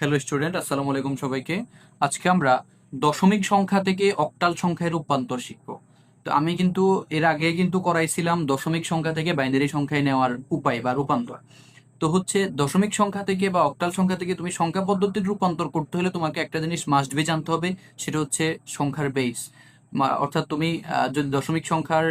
Hello student, আসসালামু আলাইকুম সবাইকে। আজকে আমরা দশমিক সংখ্যা থেকে অক্টাল সংখ্যায় রূপান্তর শিখব। তো আমি কিন্তু এর আগে কিন্তু করাইছিলাম দশমিক সংখ্যা থেকে বাইনারি সংখ্যায় নেওয়ার উপায় বা রূপান্তর। তো হচ্ছে দশমিক সংখ্যা থেকে বা অক্টাল সংখ্যা থেকে তুমি সংখ্যা পদ্ধতির রূপান্তর করতে হলে তোমাকে একটা জিনিস মাস্ট বি জানতে হবে, সেটা হচ্ছে সংখ্যার বেস। অর্থাৎ তুমি যদি দশমিক সংখ্যার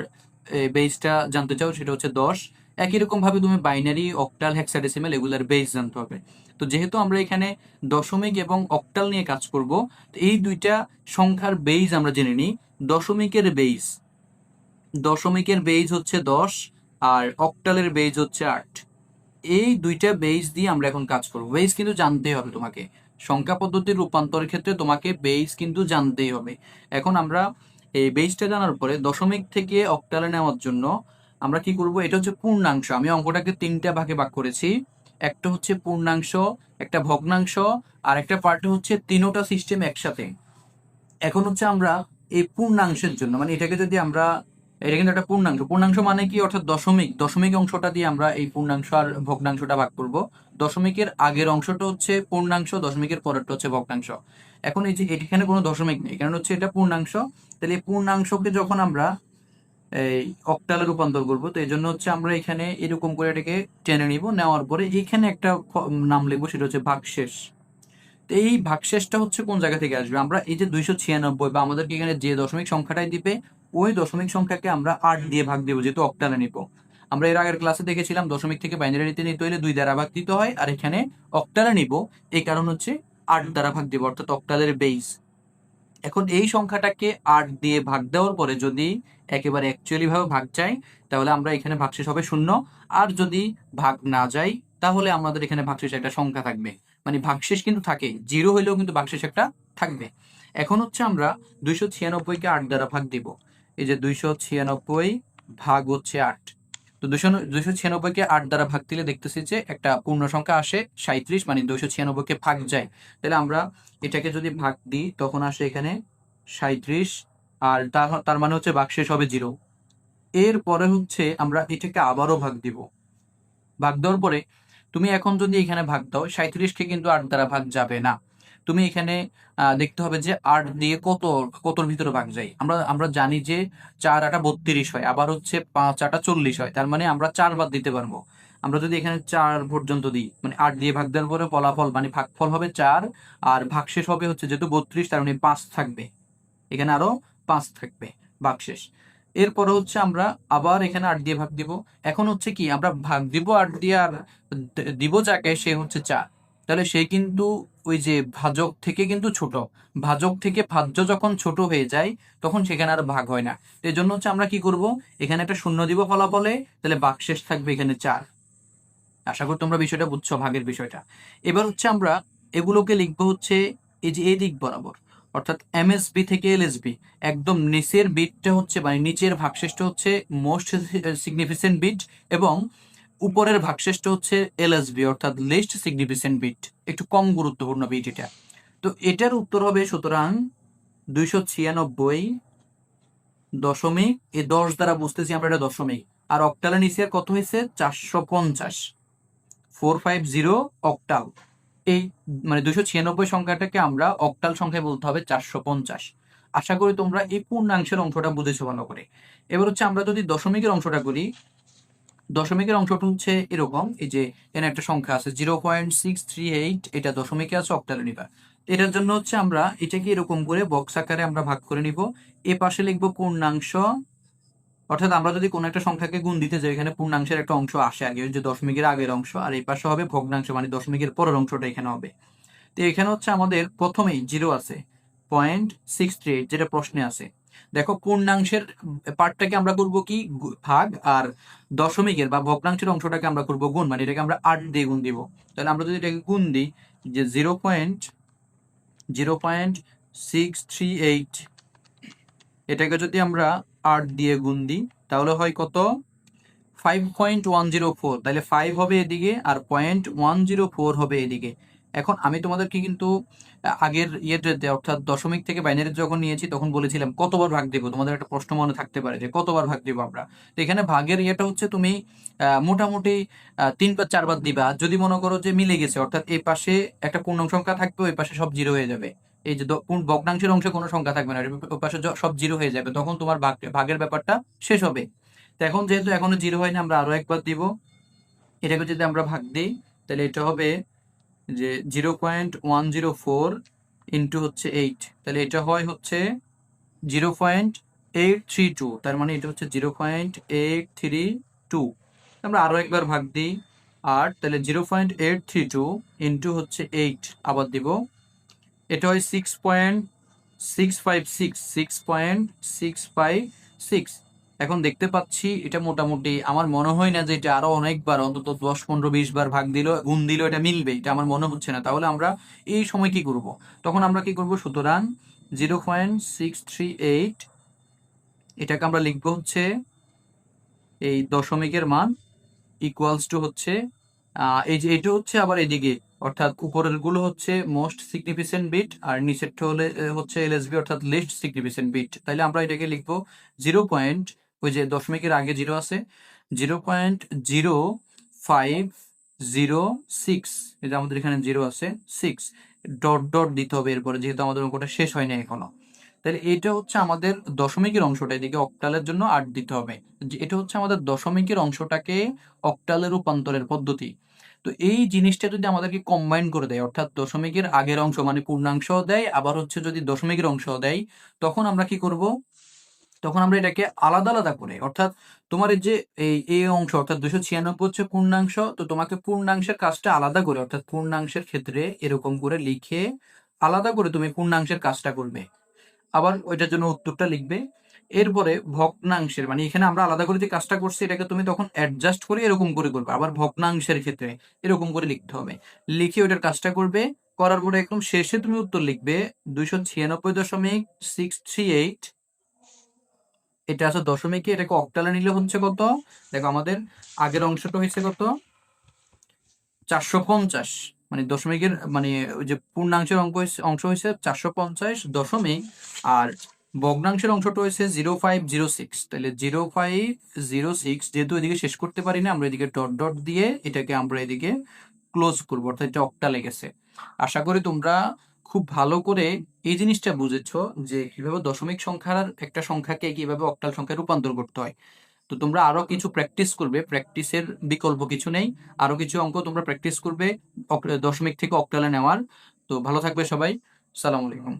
বেসটা জানতে চাও সেটা হচ্ছে 10। একই রকম ভাবে তুমি বাইনারি, অক্টাল, হেক্সাডেসিমাল এগুলার বেস জানতে হবে। তো যেহেতু আমরা এখানে দশমিক এবং অক্টাল নিয়ে কাজ করব, তো এই দুইটা সংখ্যার বেস আমরা জেনে নিই। দশমিকের বেস দশমিকের বেস হচ্ছে 10, আর অক্টালের বেস হচ্ছে 8। এই দুইটা বেস দিয়ে আমরা এখন কাজ করব। বেস কিন্তু জানতেই হবে তোমাকে, সংখ্যা পদ্ধতির রূপান্তরের ক্ষেত্রে তোমাকে বেস কিন্তু জানতেই হবে। এখন আমরা এই বেসটা জানার পরে দশমিক থেকে অক্টালে নেওয়ার জন্য আমরা কি করব, এটা হচ্ছে পূর্ণাংশ। আমি অঙ্কটাকে তিনটা ভাগে ভাগ করেছি। একটা হচ্ছে পূর্ণাংশ, একটা ভগ্নাংশ, আর একটা পার্ট হচ্ছে তিনোটা সিস্টেম একসাথে। এখন হচ্ছে আমরা এই পূর্ণাংশের জন্য, মানে এটাকে যদি আমরা, এটা কিন্তু একটা পূর্ণাংশ। পূর্ণাংশ মানে কি, অর্থাৎ দশমিক দশমিক অংশটা দিয়ে আমরা এই পূর্ণাংশ আর ভগ্নাংশটা ভাগ করব। দশমিকের আগের অংশটা হচ্ছে পূর্ণাংশ, দশমিকের পরেরটা হচ্ছে ভগ্নাংশ। এখন এই যে এখানে কোনো দশমিক নেই, কারণ হচ্ছে এটা পূর্ণাংশ। তাহলে এই পূর্ণাংশকে যখন আমরা এই অক্টালে রূপান্তর করব, তো এই জন্য হচ্ছে আমরা এখানে এরকম করে এটাকে টেনে নিব। নেওয়ার পরে এখানে একটা নাম লিখবো, সেটা হচ্ছে ভাগশেষ। তো এই ভাগশেষটা হচ্ছে কোন জায়গা থেকে আসবে, আমরা এই যে 296 বা আমাদেরকে এখানে যে দশমিক সংখ্যাটাই দিবে, ওই দশমিক সংখ্যাকে আমরা 8 দিয়ে ভাগ দেবো, যেহেতু অক্টালে নিব। আমরা এর আগের ক্লাসে দেখেছিলাম দশমিক থেকে বাইনারিতে নিতে হলে 2 দ্বারা ভাগ দিতে হয়, আর এখানে অক্টালে নিব, এই কারণ হচ্ছে 8 দ্বারা ভাগ দেবো, অর্থাৎ অক্টালের বেস। এখন এই সংখ্যাটাকে 8 দিয়ে ভাগ দেওয়ার পরে যদি একেবারে অ্যাকচুয়ালি ভাবে ভাগ চাই, তাহলে আমরা এখানে ভাগশেষ হবে 0। আর যদি ভাগ না যাই, তাহলে আমাদের এখানে ভাগশেষ একটা সংখ্যা থাকবে। মানে ভাগশেষ কিন্তু থাকে, 0 হইলেও কিন্তু ভাগশেষ একটা থাকবে। এখন হচ্ছে আমরা 296-কে 8 দ্বারা ভাগ দিব। এই যে 296 ভাগ হচ্ছে 8। তো 296-কে 8 দ্বারা ভাগ দিলে দেখতেছি যে একটা পূর্ণ সংখ্যা আসে 37, মানে 296-কে ভাগ যায়। তাহলে আমরা এটাকে যদি ভাগ দিই, তখন আসে এখানে 37, আর তার মানে হচ্ছে ভাগশেষ হবে 0। এরপরে হচ্ছে আমরা এটাকে আবারও ভাগ দিব। ভাগ দেওয়ার পরে তুমি এখন যদি এখানে ভাগ দাও, 37-কে কিন্তু 8 দ্বারা ভাগ যাবে না। তুমি এখানে দেখতে হবে যে 8 দিয়ে কতর ভিতরে ভাগ যায়। আমরা আমরা জানি যে 4 8 32 হয়, আবার হচ্ছে 5 8 40 হয়। তার মানে আমরা 4 বাদ দিতে পারবো। আমরা যদি এখানে 4 পর্যন্ত দিই, মানে 8 দিয়ে ভাগ দেওয়ার পরে ফলাফল মানে ভাগফল হবে 4, আর ভাগশেষ হবে হচ্ছে যেহেতু 32, তার মানে 5 থাকবে। এখানে আরো 5 থাকবে ভাগশেষ। এরপরে হচ্ছে আমরা আবার এখানে 8 দিয়ে ভাগ দিব। এখন হচ্ছে কি, আমরা ভাগ দিব 8 দিয়ে, আর দিব যাকে, সে হচ্ছে 4। তাহলে সে কিন্তু ওই যে ভাজক থেকে কিন্তু ছোট। ভাজক থেকে ভাজ্য যখন ছোট হয়ে যায়, তখন সেখানে আর ভাগ হয় না। তো এই জন্য হচ্ছে আমরা কি করব, এখানে একটা শূন্য দিব ফলাফলে, তাহলে ভাগশেষ থাকবে এখানে 4। আশা করি তোমরা বিষয়টা বুঝছো, ভাগের বিষয়টা। এবার হচ্ছে আমরা এগুলোকে লিখবো হচ্ছে এই যে এই দিক বরাবর, অর্থাৎ এমএসবি থেকে এলএসবি। একদম নিচের বিটটা হচ্ছে, মানে নিচের ভাগশেষটা হচ্ছে মোস্ট সিগনিফিকেন্ট বিট, এবং উপরের ভাগশেষটা হচ্ছে এলএসবি, অর্থাৎ লিস্ট সিগনিফিকেন্ট বিট, একটু কম গুরুত্বপূর্ণ বিট এটা। তো এটার উত্তর হবে সুতরাং 296 এই 10 দ্বারা বুঝতেছি আমরা এটা দশমিক। আর অক্টালের নিচে কত হয়েছে, 450, 450 অক্টাল। এই মানে 296 সংখ্যাটাকে আমরা অক্টাল সংখ্যায় বলতে হবে 450। আশা করি তোমরা এই পূর্ণাংশের অংশটা বুঝেছো ভালো করে। এবার হচ্ছে আমরা যদি দশমিকের অংশটা করি, দশমিকের অংশটা হচ্ছে এরকম। এই যে এখানে একটা সংখ্যা আছে 0.638, এটা দশমিকে আছে, অক্টালে নিবা। এটার জন্য হচ্ছে আমরা এটাকে এরকম করে বক্স আকারে আমরা ভাগ করে নিব। এ পাশে লিখবো পূর্ণাংশ, অর্থাৎ আমরা যদি কোনো একটা সংখ্যাকে গুণ দিতে যাই, এখানে পূর্ণাংশের একটা অংশ আসে আগে, ওই যে দশমিকের আগের অংশ, আর এই পাশে হবে ভগ্নাংশ, মানে দশমিকের পরের অংশটা এখানে হবে। তো এখানে হচ্ছে আমাদের প্রথমেই 0 আছে, 0.638, যেটা প্রশ্নে আছে। দেখো পূর্ণাংশের পার্টটাকে আমরা করব কি, ভাগ, আর দশমিকের বা ভগ্নাংশের অংশটাকে আমরা করব গুণ, মানে এটাকে আমরা 8 দিয়ে গুণ দিব। তাহলে আমরা যদি এটাকে গুণ দিই, যে 0.638, এটাকে যদি আমরা 8 দিয়ে গুণ দিই, তাহলে হয় কত, 5.104। তাহলে 5 হবে এদিকে, আর 0.104 হবে এদিকে। এখন আমি তোমাদেরকে কিন্তু আগের ইয়েতে অর্থাৎ দশমিক থেকে বাইনারি যখন নিয়েছি তখন বলেছিলাম কতবার ভাগ দিব, তোমাদের একটা প্রশ্ন মনে থাকতে পারে যে কতবার ভাগ দিব আমরা। তো এখানে ভাগের ইয়েটা হচ্ছে তুমি মোটামুটি 3 বা 4 বার দিবা। আর যদি মনে করো যে মিলে গেছে, অর্থাৎ এই পাশে একটা পূর্ণাংশ সংখ্যা থাকবে, ওই পাশে সব জিরো হয়ে যাবে, এই যে ভগ্নাংশের অংশে কোনো সংখ্যা থাকবে না, ওই পাশে সব জিরো হয়ে যাবে, তখন তোমার ভাগের ব্যাপারটা শেষ হবে। তো এখন যেহেতু এখনো জিরো হয়নি, আমরা আরো একবার দিব। এটাকে যদি আমরা ভাগ দিই তাহলে এটা হবে যে 0.104 ইন্টু হচ্ছে 8, তাহলে এটা হয় হচ্ছে 0.832, তার মানে এটা হচ্ছে 0.832। আমরা আরো একবার ভাগ দিই 8, তাহলে 0.832 ইন্টু হচ্ছে 8 আবার দিব, এটা হয় 6.656, 6.656। এখন দেখতে পাচ্ছি এটা মোটামুটি, আমার মনে হয় না যে এটা আরো অনেকবার, অন্তত 10, 15, 20 বার ভাগ দিল গুণ দিল এটা মিলবে, এটা আমার মনে হচ্ছে না। তাহলে আমরা এই সময় কি করব, তখন আমরা কি করব, সুতরাং 0.638 এটাকে আমরা লিখবো হচ্ছে এই দশমিকের মান ইকুয়ালস টু হচ্ছে এই যে এটা হচ্ছে আবার এদিকে, অর্থাৎ উপরের গুলো হচ্ছে মোস্ট সিগনিফিকেন্ট বিট আর নিচেরটা হলে হচ্ছে এলএসবি অর্থাৎ লিস্ট সিগনিফিকেন্ট বিট। তাহলে আমরা এটাকে লিখবো 0. ওই যে দশমিকের আগে জিরো আছে, 0.0506, এটা আমাদের এখানে জিরো আছে 6, ডট ডট দিতে হবে এরপরে, যেহেতু আমাদের অঙ্কটা শেষ হয়নি এখনো। তাহলে এটা হচ্ছে আমাদের দশমিকের অংশটা, এদিকে অক্টালের জন্য 8 দিতে হবে। এটা হচ্ছে আমাদের দশমিকের অংশটাকে অক্টালে রূপান্তরের পদ্ধতি। তো এই জিনিসটা যদি আমাদেরকে কম্বাইন করে দেয়, অর্থাৎ দশমিকের আগের অংশ মানে পূর্ণাংশ দেয়, আবার হচ্ছে যদি দশমিকের অংশ দেয়, তখন আমরা কি করব, তখন আমরা এটাকে আলাদা আলাদা করে, অর্থাৎ তোমার এই যে এই অংশ অর্থাৎ 296 হচ্ছে পূর্ণাংশ, তো তোমাকে পূর্ণাংশের কাজটা আলাদা করে, অর্থাৎ পূর্ণাংশের ক্ষেত্রে এরকম করে লিখে আলাদা করে তুমি পূর্ণাংশের কাজটা করবে, আবার ওইটার জন্য উত্তরটা লিখবে। এরপরে ভগ্নাংশের, মানে এখানে আমরা আলাদা করে যে কাজটা করছি এটাকে তুমি তখন অ্যাডজাস্ট করে এরকম করে করবে, আবার ভগ্নাংশের ক্ষেত্রে এরকম করে লিখতে হবে, লিখে ওইটার কাজটা করবে, করার পরে একদম শেষে তুমি উত্তর লিখবে 296.638। এটা আছে দশমিকে, এটাকে অক্টালে নিলে হচ্ছে কত, দেখো আমাদের আগের অংশটা হয়েছে কত 450, মানে দশমিকের মানে ওই যে পূর্ণাংশের অংশ হয়েছে 450 আর ভগ্নাংশের অংশটা হয়েছে 0506। তাহলে 0506 যেহেতু এদিকে শেষ করতে পারি না, আমরা এদিকে ডট ডট দিয়ে এটাকে আমরা এদিকে ক্লোজ করবো, অর্থাৎ এটা অক্টালে গেছে। আশা করি তোমরা খুব ভালো করে এই জিনিসটা বুঝেছো যে কিভাবে দশমিক সংখ্যার একটা সংখ্যাকে কিভাবে অক্টাল সংখ্যায় রূপান্তর করতে হয়। তো তোমরা আরো কিছু প্র্যাকটিস করবে, প্র্যাকটিসের বিকল্প কিছু নেই, আরো কিছু অঙ্ক তোমরা প্র্যাকটিস করবে দশমিক থেকে অক্টালে নেওয়ার। তো ভালো থাকবে সবাই, সালাম আলাইকুম।